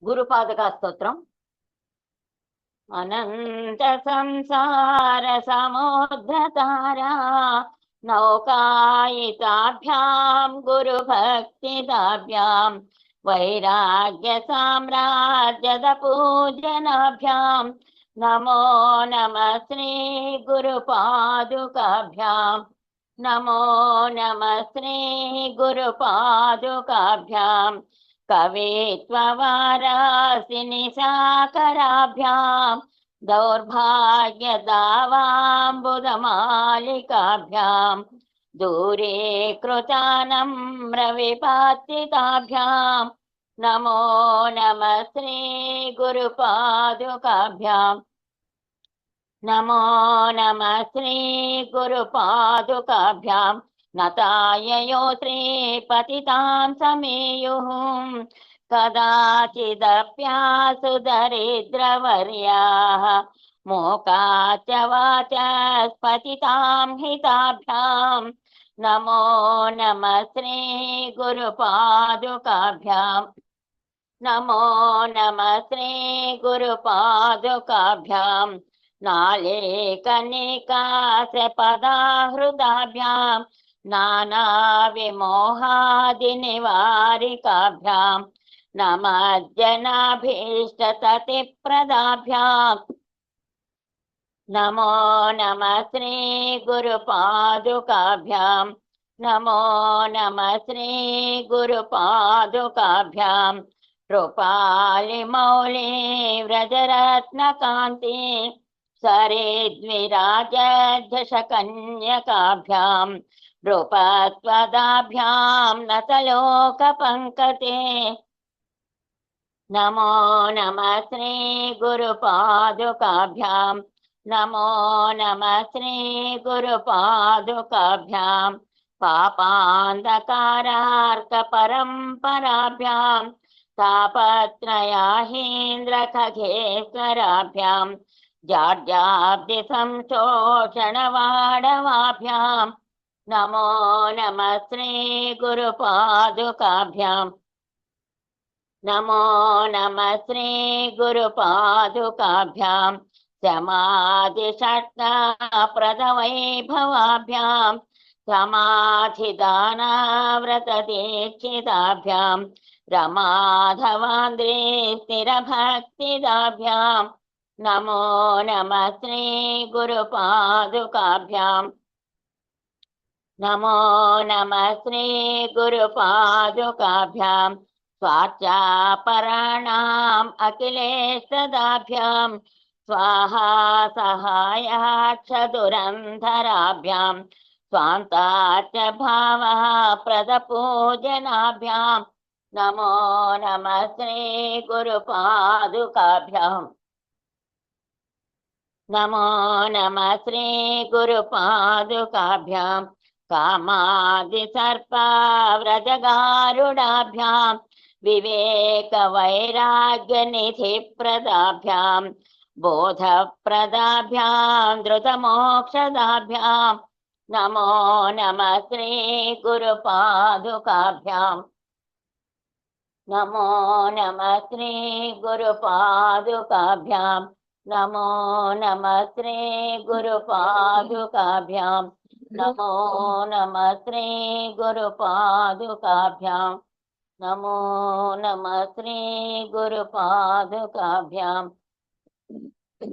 गुरुपादका स्तोत्रम्। अनंत संसार समुद्रतारा नौकायिताभ्यां गुरुभक्तिदाभ्यां वैराग्य साम्राज्यद पूजनाभ्यां नमो नमः श्री गुरुपादुकाभ्यां नमो नमः श्री गुरुपादुकाभ्यां कवित्ववारासिनि साकराभ्यां दौर्भाग्यदावाम्बुदमालिकाभ्यां दूरीकृतानम्रविपातिताभ्यां नमो नमः श्री गुरुपादुकाभ्यां नमो नमः श्री गुरुपादुकाभ्यां नताययो श्रीपतितां समेयुः कदाचिदप्यासु दरिद्रवर्याः मोकाच वाचस्पतितां हिताभ्यां नमो नमः श्री गुरुपादुकाभ्यां नमो नमः श्री गुरुपादुकाभ्यां नालेकनिकासपदाहृदाभ्यां नानाविमोहादिनिवारिकाभ्यां नमज्जनाभीष्टततिप्रदाभ्यां नमो नमः श्री गुरुपादुकाभ्यां नमो नमः श्री गुरुपादुकाभ्यां कृपालिमौली व्रजरत्नकान्ति सरेद्विराजझषकन्यकाभ्यां नृपत्वदाभ्यां नतलोकपङ्कते नमो नमः श्री गुरुपादुकाभ्यां नमो नमः श्री गुरुपादुकाभ्यां पापान्धकारार्कपरम्पराभ्यां तापत्रयाहीन्द्रखगेश्वराभ्यां जाड्याब्धिसंशोषणवाडवाभ्यां नमो नमः श्री गुरुपादुकाभ्यां नमो नमः श्री गुरुपादुकाभ्यां समाधिषट्काप्रदवैभवाभ्यां समाधिदानाव्रतदीक्षिताभ्यां रमाधवान्द्रे स्थिरभक्तिदाभ्यां नमो नमः श्री गुरुपादुकाभ्यां नमो नमः श्री गुरुपादुकाभ्यां स्वार्चापराणाम् अखिलेशदाभ्यां स्वाहा सहायाक्षदुरन्धराभ्यां स्वान्ताच भावः प्रदपूजनाभ्यां नमो नमः श्री गुरुपादुकाभ्यां नमो नमः श्री गुरुपादुकाभ्यां कामादिसर्पाव्रजगारुडाभ्यां विवेकवैराग्यनिधिप्रदाभ्यां बोधप्रदाभ्यां धृतमोक्षदाभ्यां नमो नमः श्री गुरुपादुकाभ्यां नमो नमः श्री गुरुपादुकाभ्यां नमो नमः श्री गुरुपादुकाभ्यां नमो नमः श्री गुरुपादुकाभ्यां नमो नमः श्री गुरुपादुकाभ्यां